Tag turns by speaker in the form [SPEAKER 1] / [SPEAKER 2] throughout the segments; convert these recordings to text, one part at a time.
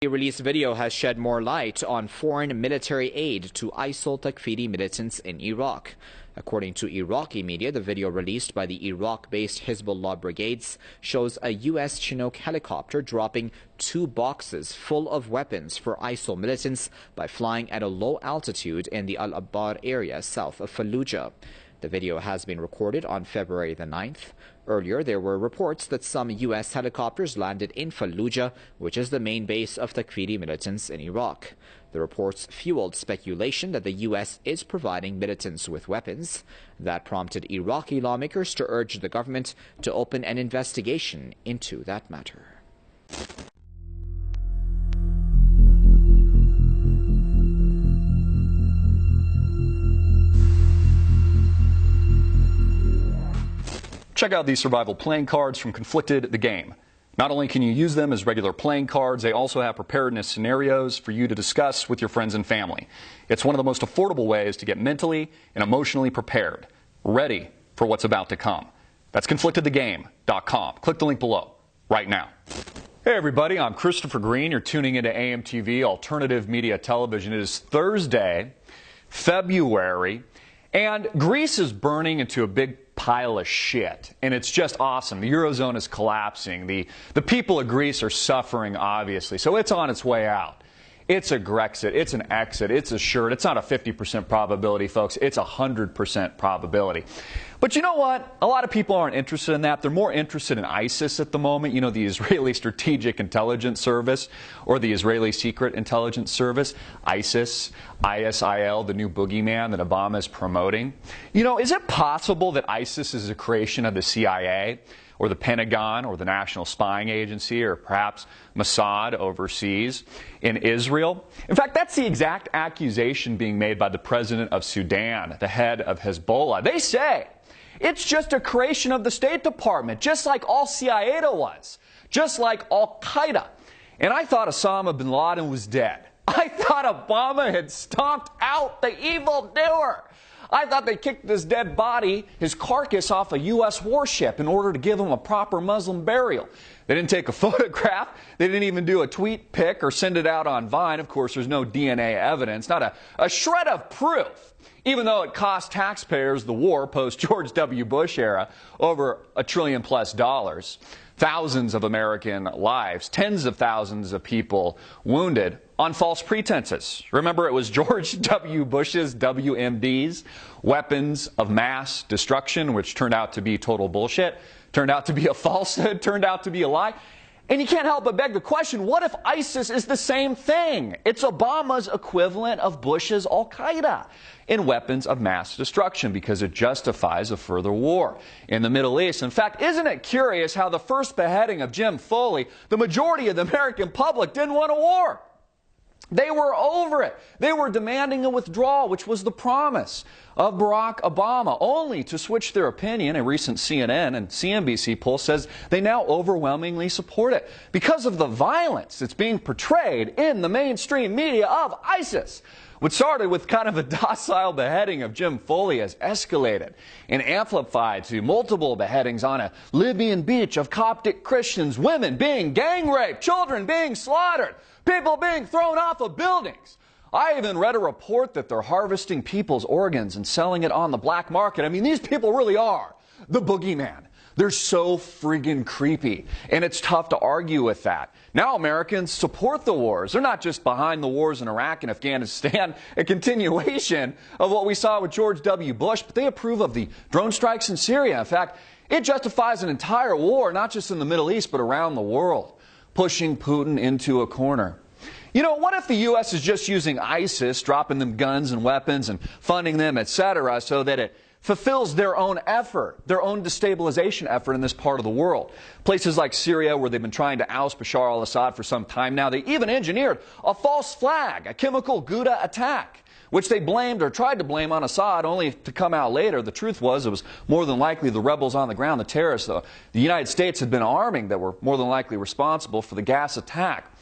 [SPEAKER 1] A released video has shed more light on foreign military aid to ISIL Takfiri militants in Iraq. According to Iraqi media, the video released by the Iraq-based Hezbollah brigades shows a U.S. Chinook helicopter dropping 2 boxes full of weapons for ISIL militants by flying at a low altitude in the Al-Abbar area south of Fallujah. The video has been recorded on February the 9th. Earlier, there were reports that some U.S. helicopters landed in Fallujah, which is the main base of Takfiri militants in Iraq. The reports fueled speculation that the U.S. is providing militants with weapons. That prompted Iraqi lawmakers to urge the government to open an investigation into that matter.
[SPEAKER 2] Check out these survival playing cards from Conflicted the Game. Not only can you use them as regular playing cards, they also have preparedness scenarios for you to discuss with your friends and family. It's one of the most affordable ways to get mentally and emotionally prepared, ready for what's about to come. That's conflictedthegame.com. Click the link below right now. Hey everybody, I'm Christopher Green. You're tuning into AMTV, Alternative Media Television. It is Thursday, February, and Greece is burning into a big pile of shit, and it's just awesome. The Eurozone is collapsing. The people of Greece are suffering, obviously, so it's on its way out. It's a Grexit, it's an exit, it's assured. It's not a 50% probability, folks. It's a 100% probability. But you know what? A lot of people aren't interested in that. They're more interested in ISIS at the moment. You know, the Israeli Strategic Intelligence Service or the Israeli Secret Intelligence Service. ISIS, ISIL, the new boogeyman that Obama is promoting. You know, is it possible that ISIS is a creation of the CIA or the Pentagon or the National Spying Agency or perhaps Mossad overseas in Israel? In fact, that's the exact accusation being made by the president of Sudan, the head of Hezbollah. They say it's just a creation of the State Department, just like Al-Qaeda was, just like Al-Qaeda. And I thought Osama bin Laden was dead. I thought Obama had stomped out the evildoer. I thought they kicked his dead body, his carcass, off a U.S. warship in order to give him a proper Muslim burial. They didn't take a photograph. They didn't even do a tweet pic or send it out on Vine. Of course, there's no DNA evidence, not a shred of proof, even though it cost taxpayers the war post-George W. Bush era over $1 trillion+. Thousands of American lives, tens of thousands of people wounded on false pretenses. Remember, it was George W. Bush's WMDs, weapons of mass destruction, which turned out to be total bullshit, turned out to be a falsehood, turned out to be a lie. And you can't help but beg the question, what if ISIS is the same thing? It's Obama's equivalent of Bush's Al-Qaeda in weapons of mass destruction because it justifies a further war in the Middle East. In fact, isn't it curious how the first beheading of Jim Foley, the majority of the American public didn't want a war? They were over it. They were demanding a withdrawal, which was the promise of Barack Obama, only to switch their opinion. A recent CNN and CNBC poll says they now overwhelmingly support it because of the violence that's being portrayed in the mainstream media of ISIS. What started with kind of a docile beheading of Jim Foley has escalated and amplified to multiple beheadings on a Libyan beach of Coptic Christians, women being gang raped, children being slaughtered, people being thrown off of buildings. I even read a report that they're harvesting people's organs and selling it on the black market. I mean, these people really are the boogeyman. They're so friggin' creepy, and it's tough to argue with that. Now Americans support the wars. They're not just behind the wars in Iraq and Afghanistan, a continuation of what we saw with George W. Bush, but they approve of the drone strikes in Syria. In fact, it justifies an entire war, not just in the Middle East, but around the world, pushing Putin into a corner. You know, what if the U.S. is just using ISIS, dropping them guns and weapons and funding them, etc., so that it fulfills their own effort, their own destabilization effort in this part of the world? Places like Syria, where they've been trying to oust Bashar al-Assad for some time now, they even engineered a false flag, a chemical Gouda attack, which they blamed or tried to blame on Assad, only to come out later. The truth was it was more than likely the rebels on the ground, the terrorists, the United States had been arming, that were more than likely responsible for the gas attack.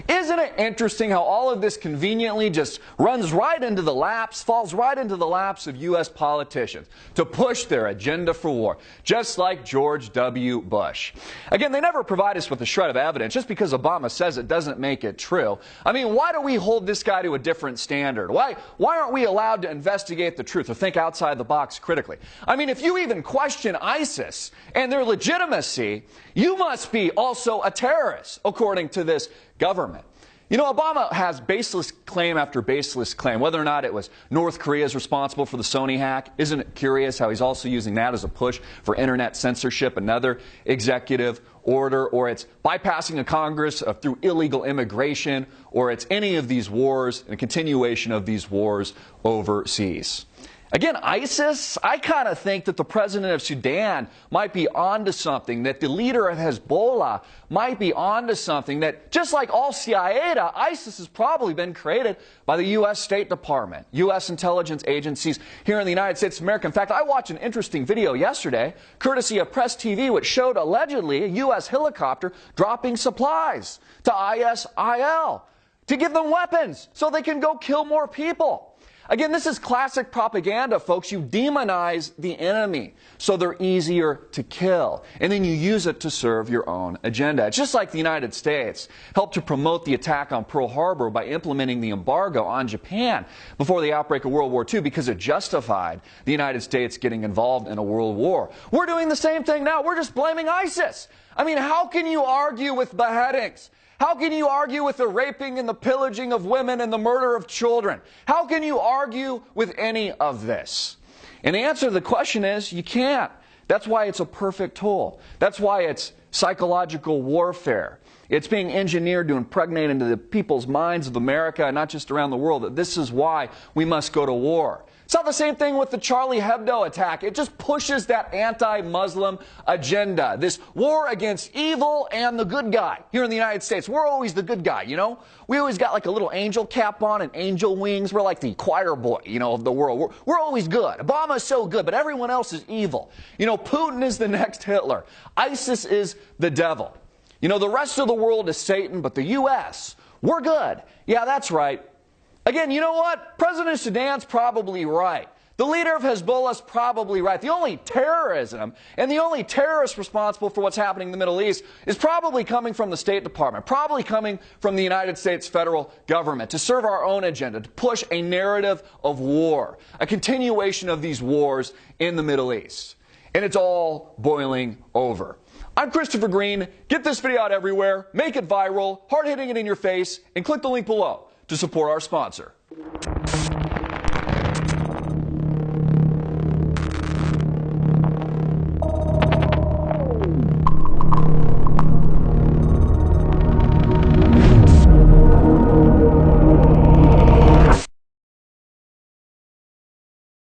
[SPEAKER 2] Isn't it interesting how all of this conveniently just runs right into the laps, falls right into the laps of U.S. politicians to push their agenda for war, just like George W. Bush. Again, they never provide us with a shred of evidence. Just because Obama says it doesn't make it true. I mean, why do we hold this guy to a different standard? Why aren't we allowed to investigate the truth or think outside the box critically? I mean, if you even question ISIS and their legitimacy, you must be also a terrorist, according to this government. You know, Obama has baseless claim after baseless claim, whether or not it was North Korea is responsible for the Sony hack. Isn't it curious how he's also using that as a push for internet censorship, another executive order, or it's bypassing a Congress through illegal immigration, or it's any of these wars and a continuation of these wars overseas. Again, ISIS, I kind of think that the president of Sudan might be onto something, that the leader of Hezbollah might be onto something, that just like Al-Qaeda, ISIS has probably been created by the U.S. State Department, U.S. intelligence agencies here in the United States of America. In fact, I watched an interesting video yesterday, courtesy of Press TV, which showed allegedly a U.S. helicopter dropping supplies to ISIL to give them weapons so they can go kill more people. Again, this is classic propaganda, folks. You demonize the enemy so they're easier to kill, and then you use it to serve your own agenda. It's just like the United States helped to promote the attack on Pearl Harbor by implementing the embargo on Japan before the outbreak of World War II because it justified the United States getting involved in a world war. We're doing the same thing now. We're just blaming ISIS. I mean, how can you argue with beheadings? How can you argue with the raping and the pillaging of women and the murder of children? How can you argue with any of this? And the answer to the question is, you can't. That's why it's a perfect tool. That's why it's psychological warfare. It's being engineered to impregnate into the people's minds of America, and not just around the world, that this is why we must go to war. It's not the same thing with the Charlie Hebdo attack. It just pushes that anti-Muslim agenda, this war against evil and the good guy. Here in the United States, we're always the good guy, you know? We always got like a little angel cap on and angel wings. We're like the choir boy, you know, of the world. We're always good. Obama's so good, but everyone else is evil. You know, Putin is the next Hitler. ISIS is the devil. You know, the rest of the world is Satan, but the U.S., we're good. Yeah, that's right. Again, you know what? President of Sudan's probably right. The leader of Hezbollah's probably right. The only terrorism and the only terrorist responsible for what's happening in the Middle East is probably coming from the State Department, probably coming from the United States federal government to serve our own agenda, to push a narrative of war, a continuation of these wars in the Middle East. And it's all boiling over. I'm Christopher Green. Get this video out everywhere, make it viral, hard hitting it in your face, and click the link below to support our sponsor.